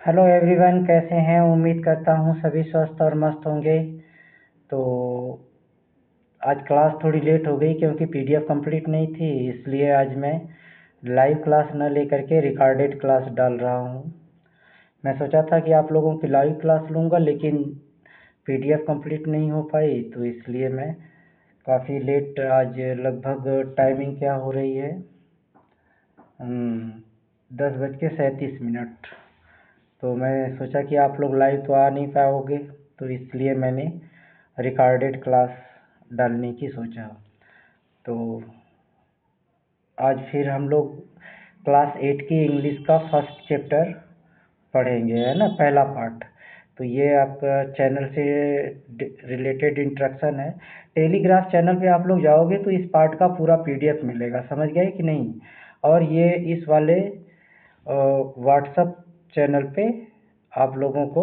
Hello everyone, कैसे हैं? उम्मीद करता हूँ सभी स्वस्थ और मस्त होंगे। तो आज क्लास थोड़ी लेट हो गई क्योंकि पीडीएफ कंप्लीट नहीं थी, इसलिए आज मैं लाइव क्लास न लेकर के रिकॉर्डेड क्लास डाल रहा हूँ। मैं सोचा था कि आप लोगों की लाइव क्लास लूँगा, लेकिन पीडीएफ कंप्लीट नहीं हो पाई, तो इसलिए मैं काफ़ी लेट आज लगभग टाइमिंग क्या हो रही है 10:37। तो मैं सोचा कि आप लोग लाइव तो आ नहीं पाओगे, तो इसलिए मैंने रिकॉर्डेड क्लास डालने की सोचा। तो आज फिर हम लोग क्लास 8 की इंग्लिश का फर्स्ट चैप्टर पढ़ेंगे, है ना, पहला पार्ट। तो ये आपका चैनल से रिलेटेड इंस्ट्रक्शन है। टेलीग्राफ चैनल पे आप लोग जाओगे तो इस पार्ट का पूरा पीडीएफ मिलेगा, समझ गए कि नहीं? और ये इस वाले व्हाट्सएप चैनल पे आप लोगों को,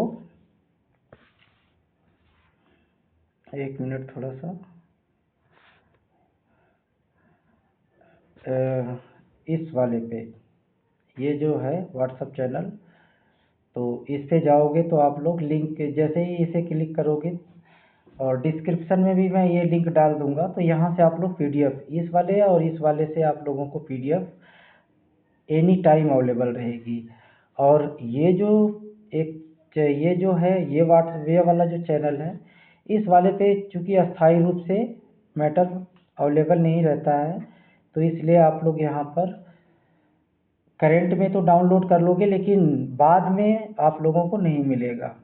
एक मिनट थोड़ा सा, इस वाले पे, ये जो है व्हाट्सएप चैनल, तो इस पे जाओगे तो आप लोग लिंक जैसे ही इसे क्लिक करोगे, और डिस्क्रिप्शन में भी मैं ये लिंक डाल दूंगा, तो यहाँ से आप लोग पीडीएफ इस वाले और इस वाले से आप लोगों को पीडीएफ एनी टाइम अवेलेबल रहेगी। और ये जो ये जो है ये वाला जो चैनल है, इस वाले पे चूंकि अस्थायी रूप से मैटर अवेलेबल नहीं रहता है, तो इसलिए आप लोग यहाँ पर करंट में तो डाउनलोड कर लोगे, लेकिन बाद में आप लोगों को नहीं मिलेगा।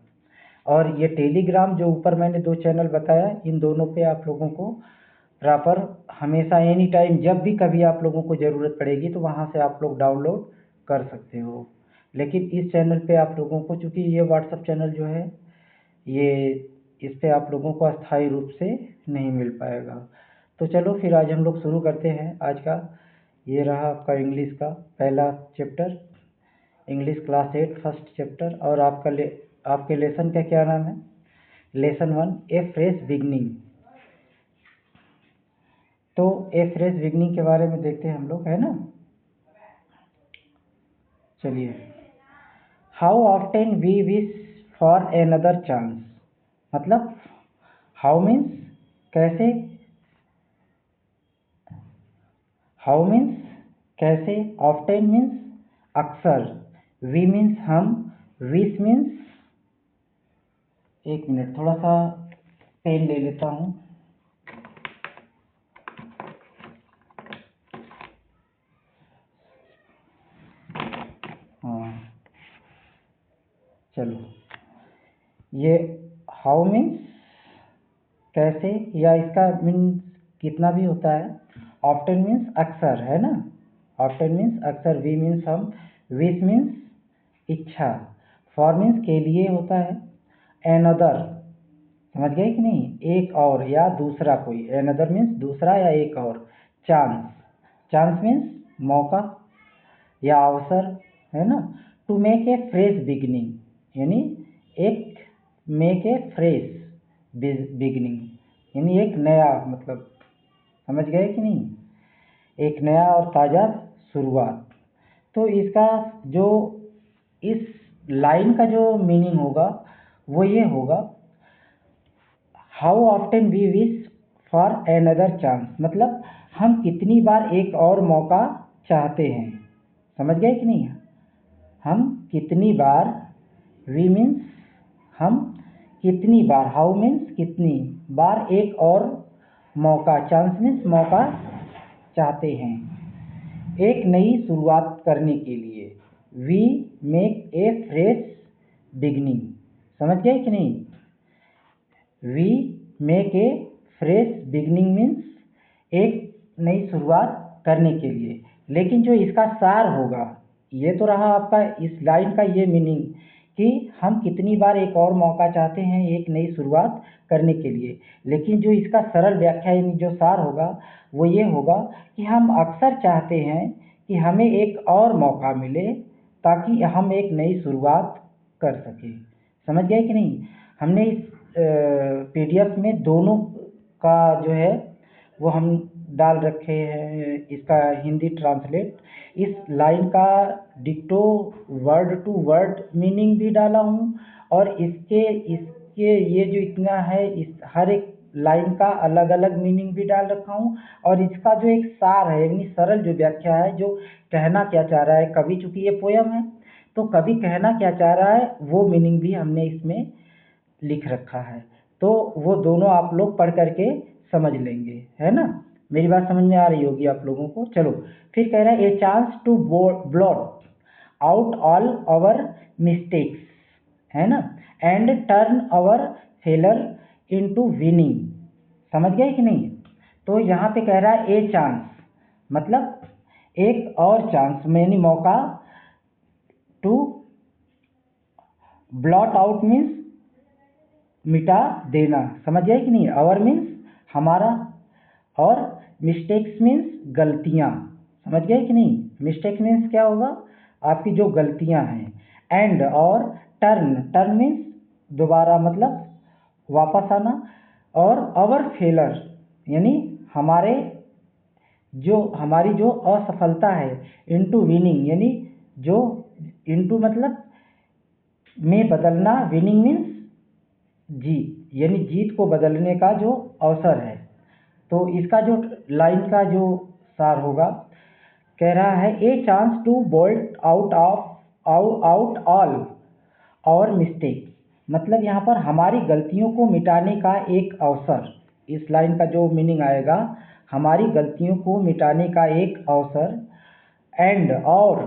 और ये टेलीग्राम जो ऊपर मैंने दो चैनल बताया, इन दोनों पे आप लोगों को प्रॉपर हमेशा एनी टाइम जब भी कभी आप लोगों को ज़रूरत पड़ेगी तो वहाँ से आप लोग डाउनलोड कर सकते हो। लेकिन इस चैनल पे आप लोगों को, चूँकि ये व्हाट्सएप चैनल जो है, ये इस पे आप लोगों को अस्थायी रूप से नहीं मिल पाएगा। तो चलो फिर आज हम लोग शुरू करते हैं। आज का ये रहा आपका इंग्लिश का पहला chapter, English class 8 first chapter. और आपके लेसन का क्या नाम है? लेसन 1, ए फ्रेश बिगनिंग। तो ए फ्रेश बिगनिंग के बारे में देखते हैं हम लोग, है ना। चलिए, how often we wish for another chance. मतलब हाउ मीन्स कैसे, हाउ मीन्स कैसे, ऑफ्टेन मीन्स अक्सर, वी मीन्स हम, विश मीन्स, एक मिनट थोड़ा सा पेन ले लेता हूँ। हाँ, चलो, ये हाउ मीन्स कैसे, या इसका मीन्स कितना भी होता है। ऑफ्टन मीन्स अक्सर, है ना, ऑफ्टन मीन्स अक्सर, वी मीन्स हम, विश मीन्स इच्छा, फॉर मीन्स के लिए होता है, एनदर, समझ गए कि नहीं, एक और या दूसरा कोई, एनदर मीन्स दूसरा या एक और, चांस, चांस मीन्स मौका या अवसर, है ना। To make a fresh beginning यानी एक, मेक ए फ्रेश बिगनिंग यानी एक नया, मतलब समझ गए कि नहीं, एक नया और ताज़ा शुरुआत। तो इसका जो, इस लाइन का जो मीनिंग होगा वो ये होगा, how often we wish for another chance, मतलब हम कितनी बार एक और मौका चाहते हैं, समझ गए कि नहीं। हम कितनी बार, वी मीन्स हम कितनी बार, हाउ मीन्स कितनी बार एक और मौका, चांस मीन्स मौका चाहते हैं एक नई शुरुआत करने के लिए। We make a fresh beginning, समझ गए कि नहीं। We make a fresh beginning means एक नई शुरुआत करने के लिए। लेकिन जो इसका सार होगा, ये तो रहा आपका इस लाइन का ये मीनिंग कि हम कितनी बार एक और मौका चाहते हैं एक नई शुरुआत करने के लिए, लेकिन जो इसका सरल व्याख्या यानी जो सार होगा वो ये होगा कि हम अक्सर चाहते हैं कि हमें एक और मौका मिले ताकि हम एक नई शुरुआत कर सकें, समझ गए कि नहीं। हमने इस पीडीएफ में दोनों का जो है वो हम डाल रखे हैं, इसका हिंदी ट्रांसलेट, इस लाइन का डिक्टो वर्ड टू वर्ड मीनिंग भी डाला हूँ, और इसके इसके ये जो इतना है, इस हर एक लाइन का अलग अलग मीनिंग भी डाल रखा हूँ, और इसका जो एक सार है यानी सरल जो व्याख्या है, जो कहना क्या चाह रहा है, कभी चूंकि ये पोयम है तो कभी कहना क्या चाह रहा है वो मीनिंग भी हमने इसमें लिख रखा है। तो वो दोनों आप लोग पढ़ करके समझ लेंगे, है ना। मेरी बात समझ में आ रही होगी आप लोगों को। चलो फिर कह रहा है a chance to blot out all our mistakes, है ना, and turn our failure into winning. समझ गए कि नहीं। तो यहाँ पे कह रहा है ए चांस मतलब एक और चांस, यानी मौका, टू ब्लॉट आउट मीन्स मिटा देना, समझ गए कि नहीं। आवर मीन्स हमारा, और मिस्टेक्स मीन्स गलतियाँ, समझ गए कि नहीं। मिस्टेक मीन्स क्या होगा, आपकी जो गलतियाँ हैं। एंड और टर्न, टर्न मीन्स दोबारा मतलब वापस आना, और आवर फेलर यानी हमारे जो हमारी जो असफलता है, इनटू विनिंग यानी जो इनटू मतलब में बदलना, विनिंग मीन्स जीत, यानी जीत को बदलने का जो अवसर है। तो इसका जो लाइन का जो सार होगा, कह रहा है a chance to bolt out all our mistake, मतलब यहाँ पर हमारी गलतियों को मिटाने का एक अवसर। इस लाइन का जो मीनिंग आएगा, हमारी गलतियों को मिटाने का एक अवसर, एंड और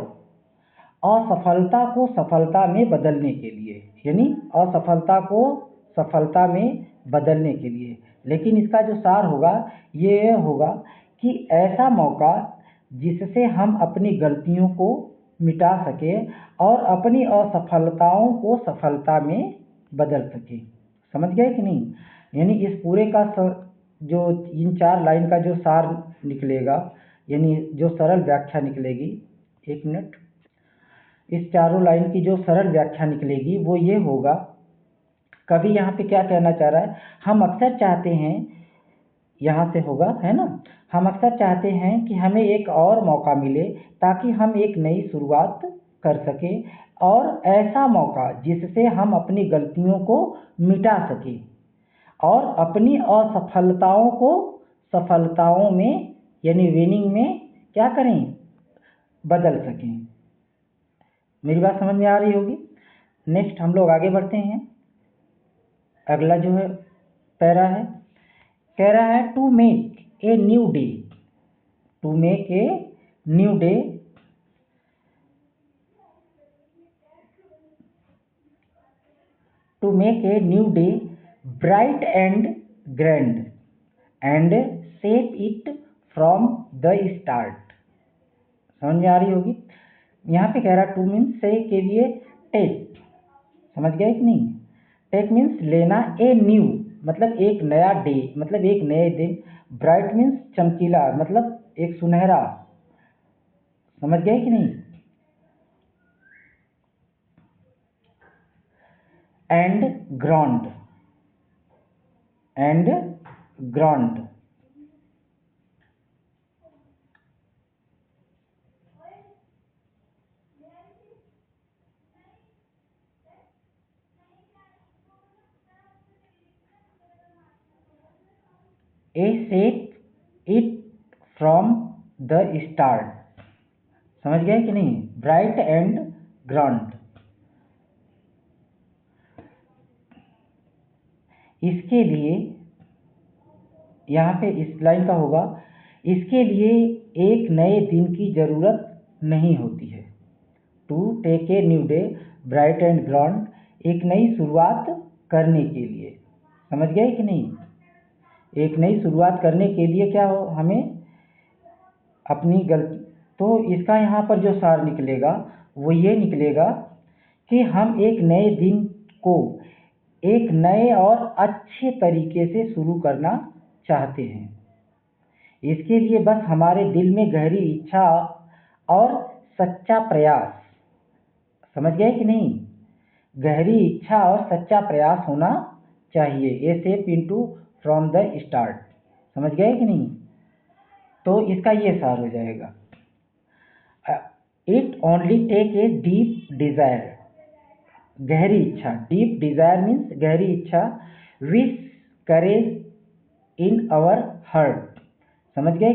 असफलता को सफलता में बदलने के लिए, यानी असफलता को सफलता में बदलने के लिए। लेकिन इसका जो सार होगा ये होगा कि ऐसा मौका जिससे हम अपनी गलतियों को मिटा सके और अपनी असफलताओं को सफलता में बदल सके। समझ गए कि नहीं। यानी इस पूरे का जो इन 4 लाइन का जो सार निकलेगा, यानी जो सरल व्याख्या निकलेगी, 1 मिनट, इस चारों लाइन की जो सरल व्याख्या निकलेगी वो ये होगा। कवि यहाँ पे क्या कहना चाह रहा है, हम अक्सर चाहते हैं, यहाँ से होगा, है ना, हम अक्सर चाहते हैं कि हमें एक और मौका मिले ताकि हम एक नई शुरुआत कर सकें, और ऐसा मौका जिससे हम अपनी गलतियों को मिटा सकें और अपनी असफलताओं को सफलताओं में यानी विनिंग में क्या करें, बदल सकें। मेरी बात समझ में आ रही होगी। नेक्स्ट हम लोग आगे बढ़ते हैं। अगला जो है पैरा है, कह रहा है to make a new day, to make a new day, to make a new day bright and grand and save it from the start. समझ में आ रही होगी। यहाँ पे कह रहा टू मीन्स से के लिए टेक, समझ गए कि नहीं। टेक मीन्स लेना, ए न्यू मतलब एक नया डे मतलब एक नए दिन, ब्राइट मीन्स चमकीला मतलब एक सुनहरा, समझ गए कि नहीं। And grand, and grand A set it from the start. समझ गए कि नहीं। ब्राइट एंड ग्रांड, इसके लिए यहाँ पे इस लाइन का होगा, इसके लिए एक नए दिन की जरूरत नहीं होती है। To take a new day bright and grand, एक नई शुरुआत करने के लिए, समझ गए कि नहीं। एक नई शुरुआत करने के लिए क्या हो, हमें अपनी गलती, तो इसका यहाँ पर जो सार निकलेगा वो ये निकलेगा कि हम एक नए दिन को एक नए और अच्छे तरीके से शुरू करना चाहते हैं। इसके लिए बस हमारे दिल में गहरी इच्छा और सच्चा प्रयास, समझ गए कि नहीं, गहरी इच्छा और सच्चा प्रयास होना चाहिए। ए सेप इनटू फ्रॉम द स्टार्ट, समझ गए कि नहीं। तो इसका ये सार हो जाएगा, it only take a deep desire, गहरी इच्छा, डीप डिजायर मीन्स गहरी इच्छा, with courage in our heart, समझ गए,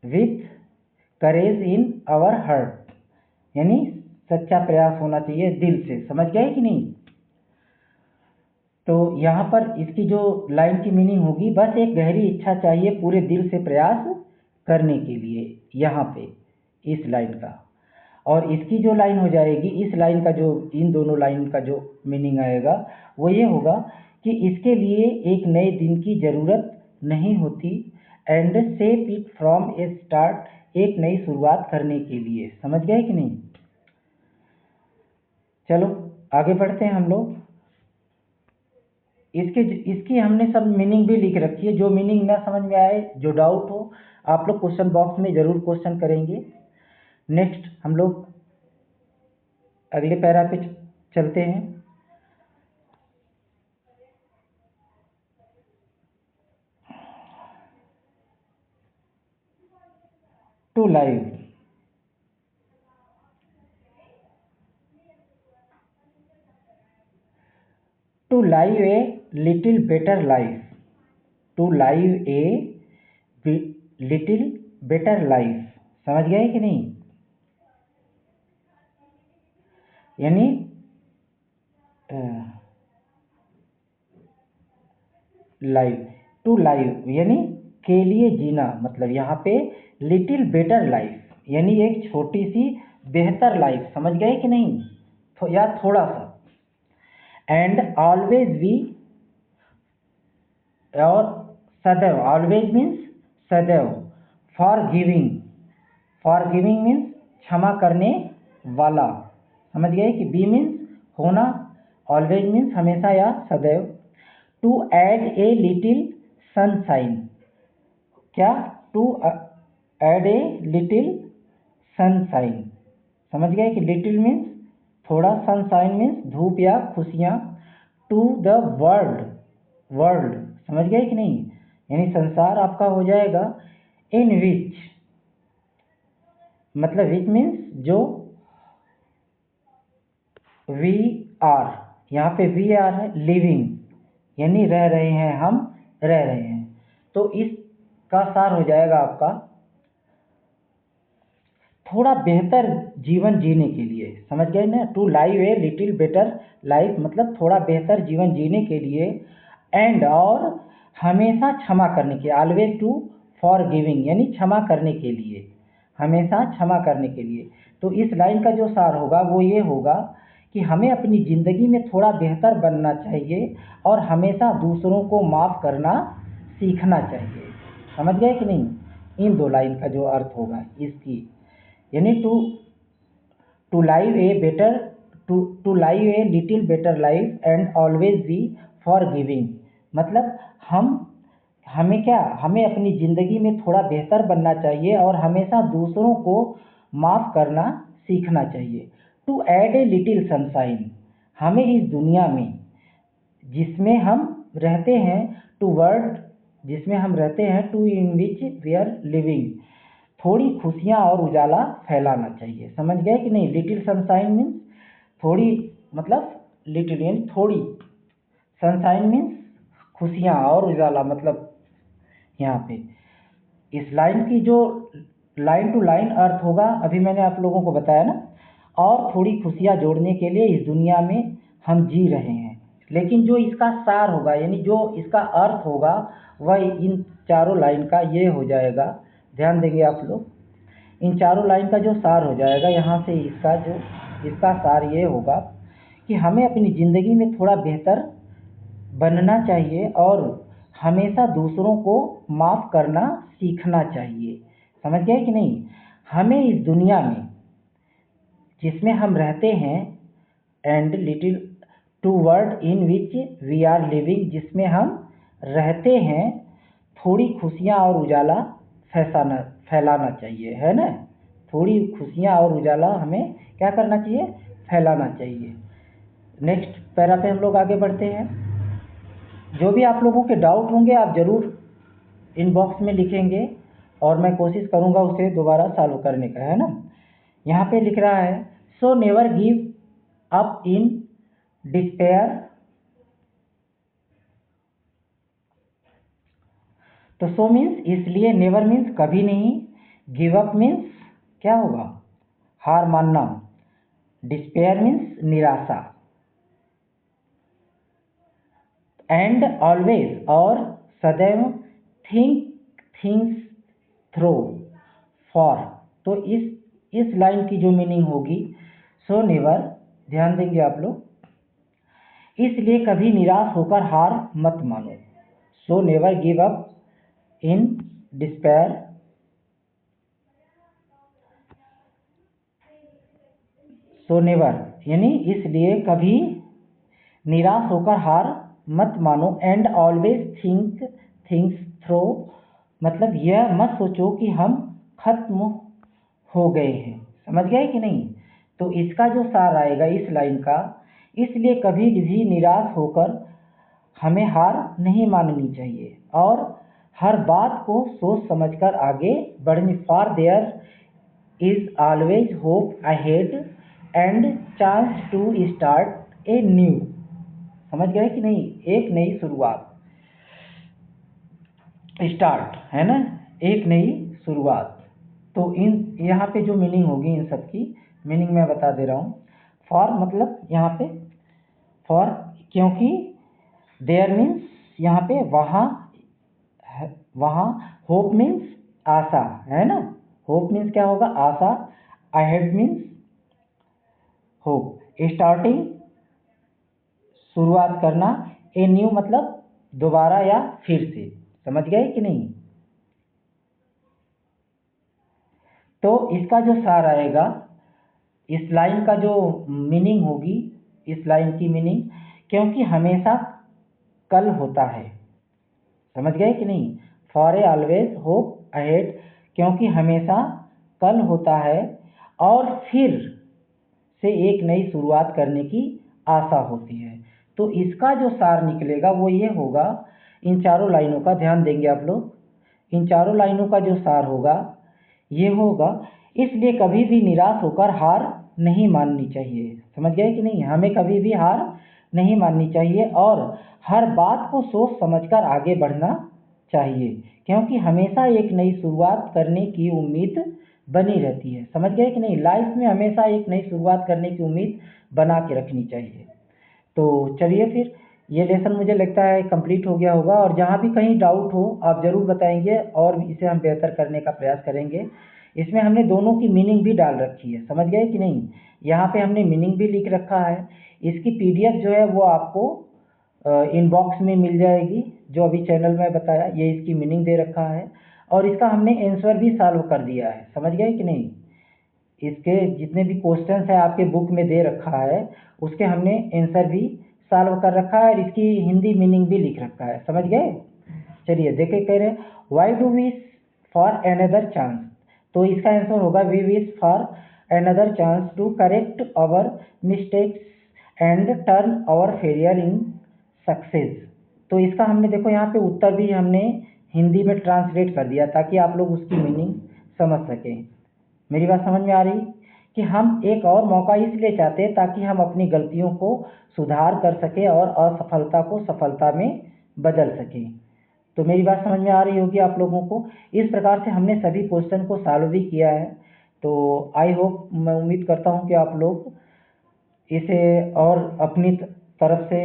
with courage in our heart, यानी सच्चा प्रयास होना चाहिए दिल से, समझ गए कि नहीं। तो यहाँ पर इसकी जो लाइन की मीनिंग होगी, बस एक गहरी इच्छा चाहिए पूरे दिल से प्रयास करने के लिए, यहाँ पे इस लाइन का। और इसकी जो लाइन हो जाएगी, इस लाइन का जो, इन दोनों लाइन का जो मीनिंग आएगा वो ये होगा कि इसके लिए एक नए दिन की ज़रूरत नहीं होती, and save it from A start, एक नई शुरुआत करने के लिए, समझ गए कि नहीं। चलो आगे बढ़ते हैं हम लोग। इसकी हमने सब मीनिंग भी लिख रखी है, जो मीनिंग ना समझ में आए, जो डाउट हो, आप लोग क्वेश्चन बॉक्स में ज़रूर क्वेश्चन करेंगे। नेक्स्ट हम लोग अगले पैरा पे चलते हैं। To live, to live a little better life, to live a little better life, समझ गए कि नहीं। यानी लाइव, टू लाइव यानी के लिए जीना, मतलब यहाँ पे लिटिल बेटर लाइफ यानी एक छोटी सी बेहतर लाइफ, समझ गए कि नहीं, या थोड़ा सा। एंड ऑलवेज बी, और सदैव, ऑलवेज मीन्स सदैव, forgiving, forgiving means क्षमा करने वाला, समझ गए कि बी मीन्स होना, ऑलवेज मीन्स हमेशा या सदैव। To add a little sunshine, क्या, to add a little sunshine, समझ गए कि लिटिल मीन्स थोड़ा, सनशाइन मीन्स धूप या खुशियाँ, टू द वर्ल्ड, वर्ल्ड, समझ गए कि नहीं, यानी संसार आपका हो जाएगा, इन विच, मतलब विच मीन्स जो, वी आर, यहाँ पे वी आर है, लिविंग यानी रह रहे हैं, हम रह रहे हैं। तो इसका सार हो जाएगा आपका, थोड़ा बेहतर जीवन जीने के लिए, समझ गए ना, to live a little better life मतलब थोड़ा बेहतर जीवन जीने के लिए, एंड और हमेशा क्षमा करने के, ऑलवेज टू फॉर गिविंग यानी क्षमा करने के लिए, हमेशा क्षमा करने के लिए। तो इस लाइन का जो सार होगा वो ये होगा कि हमें अपनी ज़िंदगी में थोड़ा बेहतर बनना चाहिए और हमेशा दूसरों को माफ़ करना सीखना चाहिए, समझ गए कि नहीं। इन दो लाइन का जो अर्थ होगा इसकी, यानी to live a better, to live a little better life and always be forgiving, मतलब हमें क्या, हमें अपनी ज़िंदगी में थोड़ा बेहतर बनना चाहिए और हमेशा दूसरों को माफ़ करना सीखना चाहिए। To add a little sunshine, हमें इस दुनिया में जिसमें हम रहते हैं, टू वर्ल्ड जिसमें हम रहते हैं, to in which we are living, थोड़ी खुशियाँ और उजाला फैलाना चाहिए, समझ गए कि नहीं। लिटिल सनशाइन मीन्स थोड़ी, मतलब लिटिल यानी थोड़ी, सनशाइन मीन्स खुशियाँ और उजाला, मतलब यहाँ पे इस लाइन की जो लाइन टू लाइन अर्थ होगा अभी मैंने आप लोगों को बताया ना, और थोड़ी खुशियाँ जोड़ने के लिए इस दुनिया में हम जी रहे हैं। लेकिन जो इसका सार होगा यानी जो इसका अर्थ होगा वह इन चारों लाइन का ये हो जाएगा, ध्यान देंगे आप लोग, इन चारों लाइन का जो सार हो जाएगा यहाँ से इसका सार ये होगा कि हमें अपनी ज़िंदगी में थोड़ा बेहतर बनना चाहिए और हमेशा दूसरों को माफ़ करना सीखना चाहिए, समझ गए कि नहीं। हमें इस दुनिया में जिसमें हम रहते हैं, and little to world in which we are living, जिसमें हम रहते हैं, थोड़ी खुशियाँ और उजाला फैलाना चाहिए, है ना, थोड़ी खुशियाँ और उजाला हमें क्या करना चाहिए, फैलाना चाहिए। नेक्स्ट पैरा पे हम लोग आगे बढ़ते हैं। जो भी आप लोगों के डाउट होंगे आप ज़रूर इनबॉक्स में लिखेंगे और मैं कोशिश करूँगा उसे दोबारा सॉल्व करने का, है ना। यहाँ पे लिख रहा है सो never give up in despair. तो सो मीन्स इसलिए, नेवर मीन्स कभी नहीं, गिव अप मीन्स क्या होगा, हार मानना, डिस्पेयर मीन्स निराशा, एंड ऑलवेज और सदैव, थिंक थिंग्स थ्रो फॉर। तो इस लाइन की जो मीनिंग होगी, सो नेवर, ध्यान देंगे आप लोग, इसलिए कभी निराश होकर हार मत मानो। So never give up in despair, so never यानी इसलिए कभी निराश होकर हार मत मानो, and always think things through, मतलब यह मत सोचो कि हम खत्म हो गए हैं। समझ गए कि नहीं। तो इसका जो सार आएगा इस लाइन का, इसलिए कभी भी निराश होकर हमें हार नहीं माननी चाहिए और हर बात को सोच समझकर आगे बढ़ने, for there is always hope ahead and chance to start a new. समझ गए कि नहीं, एक नई शुरुआत, स्टार्ट है ना, एक नई शुरुआत। तो इन यहाँ पे जो मीनिंग होगी इन सब की मीनिंग मैं बता दे रहा हूँ। फॉर मतलब यहाँ पे फॉर, क्योंकि, देयर मीन्स यहाँ पे वहाँ, वहाँ, होप मीन्स आशा, है ना, होप मीन्स क्या होगा, आशा, अहेड मीन्स होप, स्टार्टिंग शुरुआत करना, ए न्यू मतलब दोबारा या फिर से। समझ गए कि नहीं। तो इसका जो सार आएगा, इस लाइन का जो मीनिंग होगी, इस लाइन की मीनिंग, क्योंकि हमेशा कल होता है। समझ गए कि नहीं, for a always hope ahead, क्योंकि हमेशा कल होता है और फिर से एक नई शुरुआत करने की आशा होती है। तो इसका जो सार निकलेगा वो ये होगा, इन चारों लाइनों का ध्यान देंगे आप लोग, इन चारों लाइनों का जो सार होगा ये होगा, इसलिए कभी भी निराश होकर हार नहीं माननी चाहिए। समझ गए कि नहीं, हमें कभी भी हार नहीं माननी चाहिए और हर बात को सोच समझकर आगे बढ़ना चाहिए, क्योंकि हमेशा एक नई शुरुआत करने की उम्मीद बनी रहती है। समझ गए कि नहीं, लाइफ में हमेशा एक नई शुरुआत करने की उम्मीद बना के रखनी चाहिए। तो चलिए फिर, ये लेसन मुझे लगता है कंप्लीट हो गया होगा, और जहाँ भी कहीं डाउट हो आप ज़रूर बताएंगे और इसे हम बेहतर करने का प्रयास करेंगे। इसमें हमने दोनों की मीनिंग भी डाल रखी है, समझ गए कि नहीं, यहाँ पे हमने मीनिंग भी लिख रखा है। इसकी पीडीएफ जो है वो आपको इनबॉक्स में मिल जाएगी, जो अभी चैनल में बताया, ये इसकी मीनिंग दे रखा है और इसका हमने आंसर भी सॉल्व कर दिया है। समझ गए कि नहीं, इसके जितने भी क्वेश्चंस है आपके बुक में दे रखा है, उसके हमने आंसर भी सॉल्व कर रखा है और इसकी हिंदी मीनिंग भी लिख रखा है। समझ गए। चलिए देखे, कह रहे why do wish for another chance, तो इसका आंसर होगा we wish for another chance to correct our mistakes and turn our failure in success. तो इसका हमने देखो यहाँ पे उत्तर भी हमने हिंदी में ट्रांसलेट कर दिया ताकि आप लोग उसकी मीनिंग समझ सकें। मेरी बात समझ में आ रही, कि हम एक और मौका इसलिए चाहते हैं ताकि हम अपनी गलतियों को सुधार कर सकें और असफलता को सफलता में बदल सकें। तो मेरी बात समझ में आ रही होगी आप लोगों को। इस प्रकार से हमने सभी क्वेश्चन को सॉल्व भी किया है। तो आई होप, मैं उम्मीद करता हूँ कि आप लोग इसे और अपनी तरफ से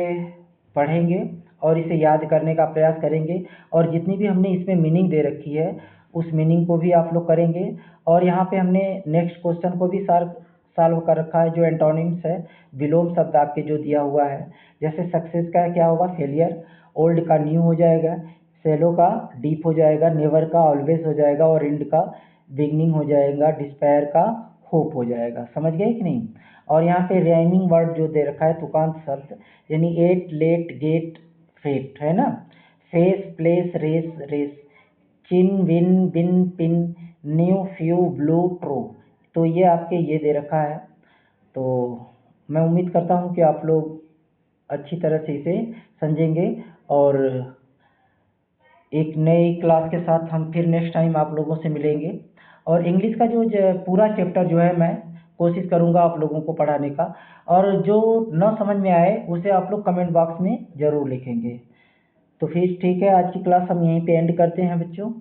पढ़ेंगे और इसे याद करने का प्रयास करेंगे, और जितनी भी हमने इसमें मीनिंग दे रखी है उस मीनिंग को भी आप लोग करेंगे। और यहाँ पे हमने नेक्स्ट क्वेश्चन को भी सॉल्व कर रखा है, जो एंटोनिम्स है, विलोम शब्द आपके जो दिया हुआ है। जैसे सक्सेस का क्या होगा, फेलियर, ओल्ड का न्यू हो जाएगा, सेलो का डीप हो जाएगा, नेवर का ऑलवेज हो जाएगा और एंड का बिगनिंग हो जाएगा, डिस्पायर का होप हो जाएगा। समझ गए कि नहीं। और यहाँ पे राइमिंग वर्ड जो दे रखा है, तुकांत शब्द, यानी एट, लेट, गेट, फेट, है ना, face, place, race, race, chin, win, bin, pin, new, few, blue, true. तो ये आपके ये दे रखा है। तो मैं उम्मीद करता हूँ कि आप लोग अच्छी तरह से इसे समझेंगे और एक नई क्लास के साथ हम फिर नेक्स्ट टाइम आप लोगों से मिलेंगे। और इंग्लिश का जो पूरा चैप्टर जो है मैं कोशिश करूँगा आप लोगों को पढ़ाने का, और जो न समझ में आए उसे आप लोग कमेंट बॉक्स में ज़रूर लिखेंगे। तो फिर ठीक है, आज की क्लास हम यहीं पे एंड करते हैं बच्चों।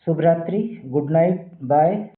शुभ रात्रि, गुड नाइट, बाय।